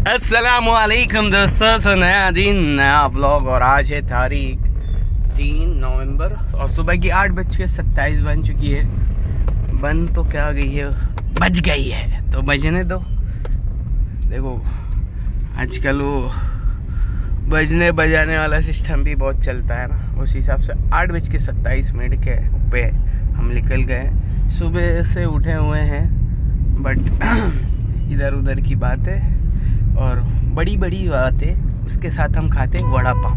अस्सलामुअलैकुम दोस्तों, तो नया दिन नया व्लॉग। और आज है तारीख 3 नवंबर और सुबह की 8:27 बन चुकी है। बन तो क्या गई है, बज गई है तो बजने दो। देखो आजकल वो बजने बजाने वाला सिस्टम भी बहुत चलता है ना, उस हिसाब से 8:27 के पे हम निकल गए। सुबह से उठे हुए हैं बट इधर उधर की बातें और बड़ी बड़ी बातें, उसके साथ हम खाते वड़ा पाव,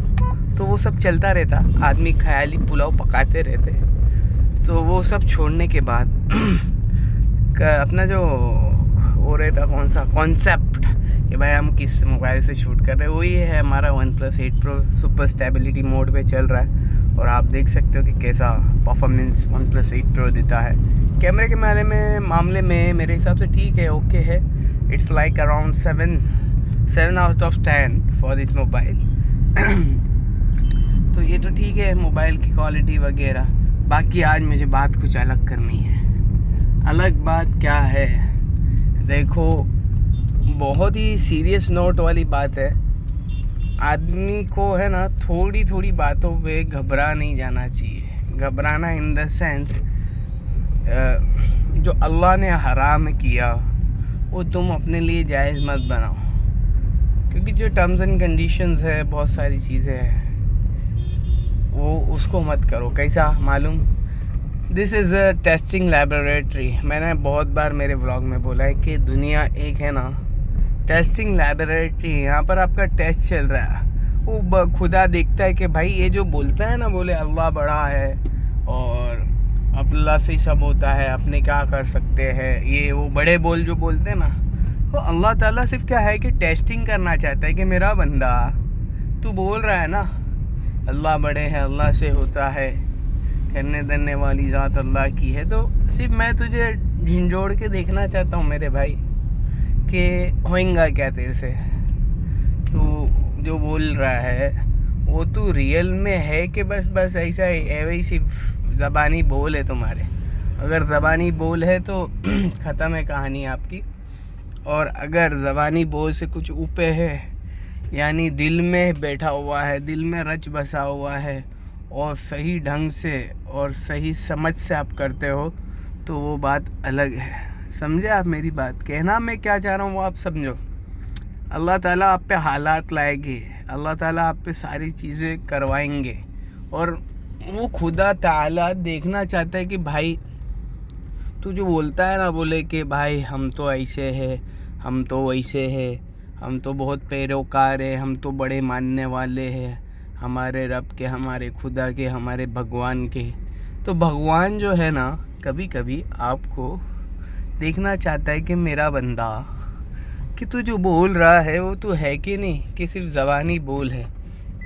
तो वो सब चलता रहता। आदमी ख्याली पुलाव पकाते रहते। तो वो सब छोड़ने के बाद अपना जो वो रहता कौन सा कॉन्सेप्ट कि भाई हम किस मोबाइल से शूट कर रहे हैं, वही है हमारा OnePlus 8 Pro super stability mode पे चल रहा है। और आप देख सकते हो कि कैसा परफॉर्मेंस OnePlus 8 Pro देता है। कैमरे के मामले में मेरे हिसाब से ठीक है, ओके है। It's like around 7 out of 10 for this mobile. तो ये तो ठीक है मोबाइल की क्वालिटी वगैरह। बाकी आज मुझे बात कुछ अलग करनी है। अलग बात क्या है, देखो बहुत ही सीरियस नोट वाली बात है। आदमी को है ना थोड़ी थोड़ी बातों पे घबरा नहीं जाना चाहिए। घबराना इन द सेंस जो अल्लाह ने हराम किया वो तुम अपने लिए जायज़ मत बनाओ, क्योंकि जो टर्म्स एंड कंडीशंस है, बहुत सारी चीज़ें हैं, वो उसको मत करो। कैसा मालूम, this is a testing laboratory. मैंने बहुत बार मेरे व्लॉग में बोला है कि दुनिया एक है ना टेस्टिंग लैबोरेटरी। यहाँ पर आपका टेस्ट चल रहा है। वो खुदा देखता है कि भाई ये जो बोलता है ना, बोले अल्लाह बड़ा है और अल्लाह से ही सब होता है, अपने क्या कर सकते हैं, ये वो बड़े बोल जो बोलते हैं ना, तो अल्लाह ताला सिर्फ क्या है कि टेस्टिंग करना चाहता है कि मेरा बंदा तू बोल रहा है ना अल्लाह बड़े है, अल्लाह से होता है, करने देने वाली ज़ात अल्लाह की है, तो सिर्फ मैं तुझे झिंझोड़ के देखना चाहता हूँ मेरे भाई कि होएगा क्या तेरे से। तू जो बोल रहा है वो तू रियल में है कि बस ऐसा वैसी ज़बानी बोल है तुम्हारे। अगर ज़बानी बोल है तो ख़त्म है कहानी आपकी। और अगर ज़बानी बोल से कुछ ऊपर है, यानी दिल में बैठा हुआ है, दिल में रच बसा हुआ है और सही ढंग से और सही समझ से आप करते हो, तो वो बात अलग है। समझे आप मेरी बात? कहना मैं क्या चाह रहा हूँ वो आप समझो। अल्लाह ताला आप पे हालात लाएंगे, अल्लाह ताला आप पे सारी चीज़ें करवाएंगे। और वो खुदा ताला देखना चाहता है कि भाई तू जो बोलता है ना, बोले कि भाई हम तो ऐसे है, हम तो वैसे है, हम तो बहुत पैरोकार है, हम तो बड़े मानने वाले हैं हमारे रब के, हमारे खुदा के, हमारे भगवान के। तो भगवान जो है ना कभी कभी आपको देखना चाहता है कि मेरा बंदा, कि तू जो बोल रहा है वो तू है कि नहीं, कि सिर्फ ज़बानी बोल है।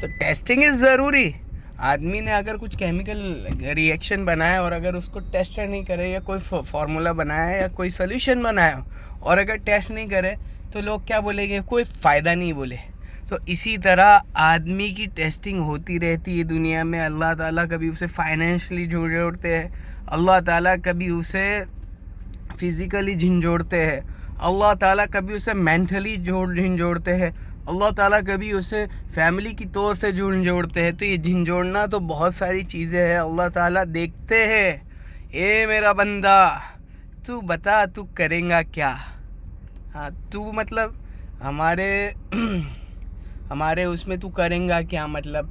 तो टेस्टिंग इज़ ज़रूरी। आदमी ने अगर कुछ केमिकल रिएक्शन बनाया और अगर उसको टेस्ट नहीं करे, या कोई फार्मूला बनाया या कोई सोल्यूशन बनाया और अगर टेस्ट नहीं करे, तो लोग क्या बोलेंगे, कोई फ़ायदा नहीं बोले। तो इसी तरह आदमी की टेस्टिंग होती रहती है दुनिया में। अल्लाह ताला कभी उसे फाइनेंशियली झिंझोड़ते हैं, अल्लाह ताला कभी उसे फिज़िकली झिंझोड़ते हैं, अल्लाह ताला कभी उसे मेंटली झिंझोड़ते हैं, अल्लाह ताला कभी उसे फैमिली की तौर से झिंझोड़ते हैं। तो ये झिंझोड़ना तो बहुत सारी चीज़ें हैं, अल्लाह ताला देखते हैं। ए मेरा बंदा, तू बता तू करेगा क्या? हाँ, तू मतलब हमारे उसमें तू करेगा क्या? मतलब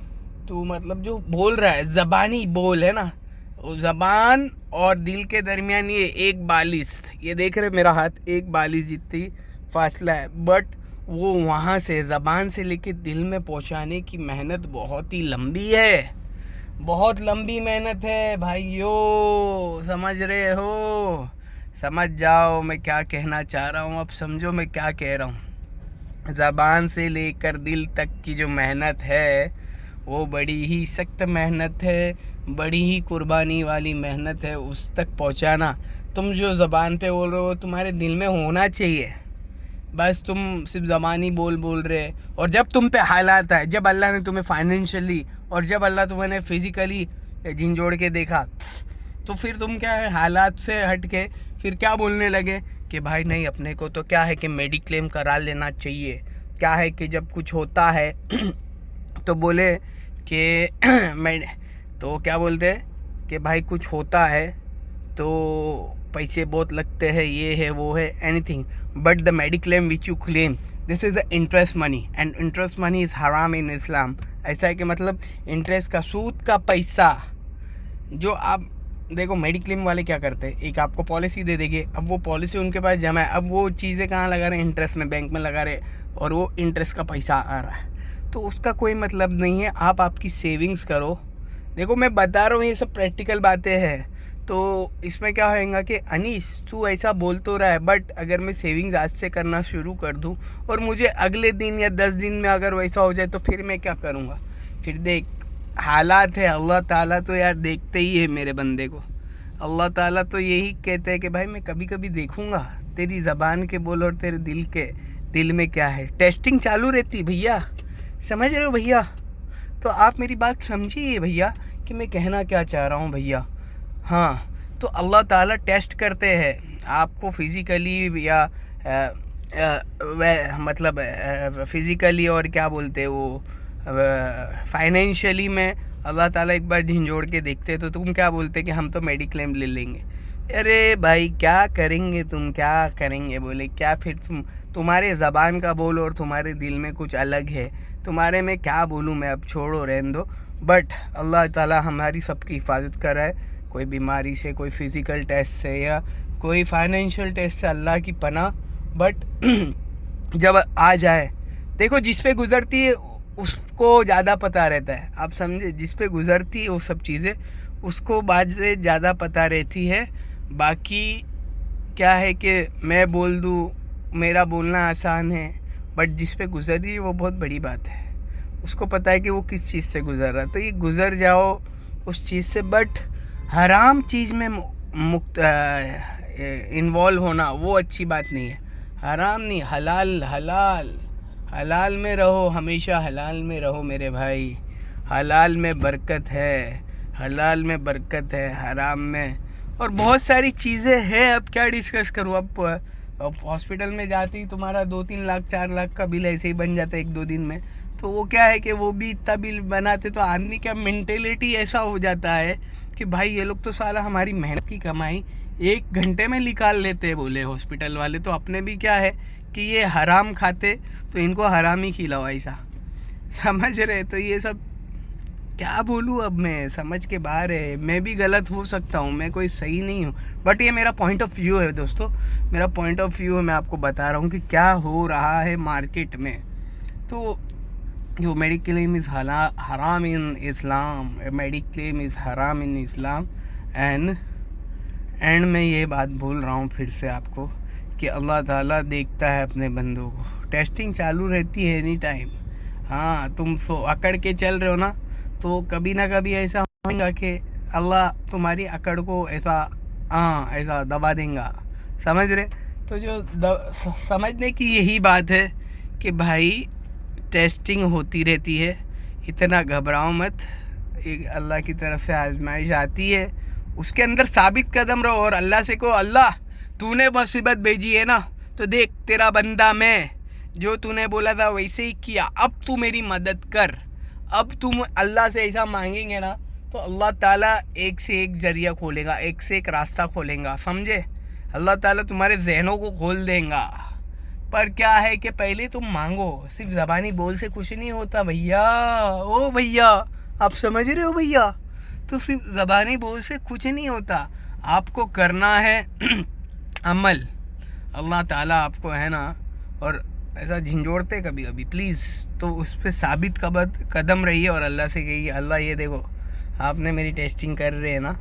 तू मतलब जो बोल रहा है ज़बानी बोल है ना, वो ज़बान और दिल के दरमियान ये 1 ये देख रहे मेरा हाथ 1 जितनी फासला है, बट वो वहाँ से ज़बान से लेके दिल में पहुँचाने की मेहनत बहुत ही लंबी है, बहुत लंबी मेहनत है भाइयों। समझ रहे हो? समझ जाओ मैं क्या कहना चाह रहा हूँ। अब समझो मैं क्या कह रहा हूँ। ज़बान से लेकर दिल तक की जो मेहनत है वो बड़ी ही सख्त मेहनत है, बड़ी ही कुर्बानी वाली मेहनत है। उस तक पहुँचाना, तुम जो ज़बान पे बोल रहे हो तुम्हारे दिल में होना चाहिए। बस तुम सिर्फ ज़बानी बोल रहे। और जब तुम पे हालात आए, जब अल्लाह ने तुम्हें फाइनेंशियली और जब अल्लाह तुम्हें फिज़िकली झिंझोड़ के देखा, तो फिर तुम क्या है, हालात से हट के फिर क्या बोलने लगे कि भाई नहीं, अपने को तो क्या है कि मेडिक्लेम करा लेना चाहिए, क्या है कि जब कुछ होता है तो बोले कि मैं तो क्या बोलते हैं कि भाई कुछ होता है तो पैसे बहुत लगते हैं, ये है वो है, anything, but the mediclaim which you claim this is the interest money and interest money is हराम इन इस्लाम। ऐसा है कि मतलब इंटरेस्ट का, सूद का पैसा जो आप देखो, मेडिक्लेम वाले क्या करते हैं, एक आपको पॉलिसी दे देंगे, अब वो पॉलिसी उनके पास जमा है, अब वो चीज़ें कहाँ लगा रहे हैं, इंटरेस्ट में, बैंक में लगा रहे, और वो इंटरेस्ट का पैसा आ रहा है, तो उसका कोई मतलब नहीं है। आप आपकी सेविंग्स करो। देखो मैं बता रहा हूँ, ये सब प्रैक्टिकल बातें हैं, तो इसमें क्या होएगा कि अनीस तू ऐसा बोल तो रहा है, बट अगर मैं सेविंग्स आज से करना शुरू कर दूँ और मुझे अगले दिन या 10 दिन में अगर वैसा हो जाए तो फिर मैं क्या करूँगा? फिर देख, हालात है, अल्लाह ताला तो यार देखते ही है मेरे बंदे को। अल्लाह ताला तो यही कहते हैं कि भाई मैं कभी कभी देखूँगा तेरी ज़बान के बोल और तेरे दिल में क्या है। टेस्टिंग चालू रहती भैया, समझ रहे हो भैया? तो आप मेरी बात समझिए भैया कि मैं कहना क्या चाह रहा हूँ भैया। हाँ, तो अल्लाह ताला टेस्ट करते हैं आपको फिज़िकली या मतलब फिज़िकली और क्या बोलते हैं वो फाइनेंशियली में अल्लाह ताला एक बार झिंझोड़ के देखते तो तुम क्या बोलते कि हम तो मेडिक्लेम ले लेंगे। अरे भाई क्या करेंगे तुम, क्या करेंगे बोले क्या? फिर तुम्हारे ज़बान का बोल और तुम्हारे दिल में कुछ अलग है, तुम्हारे में क्या बोलूँ मैं, अब छोड़ो रहने दो। बट अल्लाह ताला हमारी सबकी हिफाजत कराए, कोई बीमारी से, कोई फिज़िकल टेस्ट से या कोई फाइनेंशियल टेस्ट से, अल्लाह की पनाह। बट जब आ जाए, देखो जिस पे गुज़रती है उसको ज़्यादा पता रहता है, आप समझे? जिस पे गुज़रती है वो सब चीज़ें उसको बाद से ज़्यादा पता रहती है। बाकी क्या है कि मैं बोल दूँ, मेरा बोलना आसान है, बट जिस पे गुज़र रही है वो बहुत बड़ी बात है, उसको पता है कि वो किस चीज़ से गुज़र रहा है। तो ये गुज़र जाओ उस चीज़ से, बट हराम चीज़ में इन्वॉल्व होना वो अच्छी बात नहीं है। हराम नहीं, हलाल, हलाल हलाल में रहो, हमेशा हलाल में रहो मेरे भाई। हलाल में बरकत है, हलाल में बरकत है, हराम में और बहुत सारी चीज़ें हैं। अब क्या डिस्कस करूँ? अब हॉस्पिटल में जाते ही तुम्हारा 2-3 लाख 4 लाख का बिल ऐसे ही बन जाता है 1-2 दिन में। तो वो क्या है कि वो भी इतना बिल बनाते तो आदमी का मेंटेलिटी ऐसा हो जाता है कि भाई ये लोग तो साला हमारी मेहनत की कमाई 1 घंटे में निकाल लेते हैं बोले हॉस्पिटल वाले। तो अपने भी क्या है कि ये हराम खाते तो इनको हराम ही खिलाओ, ऐसा समझ रहे? तो ये सब क्या बोलूँ अब, मैं समझ के बाहर है। मैं भी गलत हो सकता हूँ, मैं कोई सही नहीं हूँ, बट ये मेरा पॉइंट ऑफ व्यू है दोस्तों, मेरा पॉइंट ऑफ व्यू है। मैं आपको बता रहा हूँ कि क्या हो रहा है मार्केट में। तो जो मेडिक्लेम इज़ हराम इन इस्लाम, मेडिक्लेम इज़ हराम इन इस्लाम। एंड मैं ये बात बोल रहा हूँ फिर से आपको कि अल्लाह ताला देखता है अपने बंदों को। टेस्टिंग चालू रहती है एनी टाइम। हाँ, तुम अकड़ के चल रहे हो ना, तो कभी ना कभी ऐसा होगा कि अल्लाह तुम्हारी अकड़ को ऐसा दबा देगा, समझ रहे? तो जो समझने की यही बात है कि भाई टेस्टिंग होती रहती है, इतना घबराओ मत। एक अल्लाह की तरफ से आजमाइश आती है, उसके अंदर साबित कदम रहो और अल्लाह से कहो, अल्लाह तूने मुसीबत भेजी है ना, तो देख तेरा बंदा मैं, जो तूने बोला था वैसे ही किया, अब तू मेरी मदद कर। अब तुम अल्लाह से ऐसा मांगेंगे ना तो अल्लाह ताला एक से एक जरिया खोलेगा, एक से एक रास्ता खोलेगा, समझे? अल्लाह ताला तुम्हारे जहनों को खोल देगा। पर क्या है कि पहले तुम मांगो, सिर्फ ज़बानी बोल से कुछ नहीं होता भैया। ओ भैया, आप समझ रहे हो भैया? तो सिर्फ ज़बानी बोल से कुछ नहीं होता, आपको करना है अमल। अल्लाह ताला आपको है ना, और ऐसा झिंझोड़ते कभी कभी, प्लीज़ तो उस पर साबित कदम रहिए और अल्लाह से कहिए, अल्लाह ये देखो आपने मेरी टेस्टिंग कर रहे हैं ना,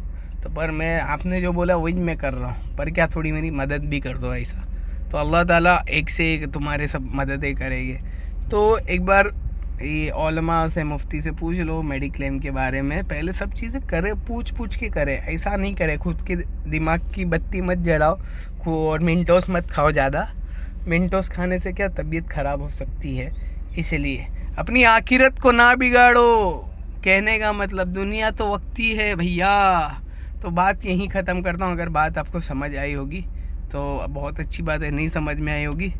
तो पर मैं आपने जो बोला वही मैं कर रहा हूँ, पर क्या थोड़ी मेरी मदद भी कर दो ऐसा। तो अल्लाह ताला एक से एक तुम्हारे सब मददें करेंगे। तो एक बार ये उलमा से, मुफ्ती से पूछ लो मेडिक्लेम के बारे में, पहले सब चीज़ें करे, पूछ के करे, ऐसा नहीं करे। खुद के दिमाग की बत्ती मत जलाओ और मिंटोस मत खाओ ज़्यादा। मिंटोस खाने से क्या तबीयत ख़राब हो सकती है, इसलिए अपनी आखिरत को ना बिगाड़ो। कहने का मतलब दुनिया तो वक्ती है भैया। तो बात यहीं ख़त्म करता हूँ। अगर बात आपको समझ आई होगी तो बहुत अच्छी बात है, नहीं समझ में आई होगी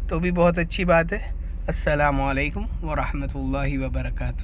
तो भी बहुत अच्छी बात है। अस्सलामु अलैकुम व रहमतुल्लाहि व बरकातुहू।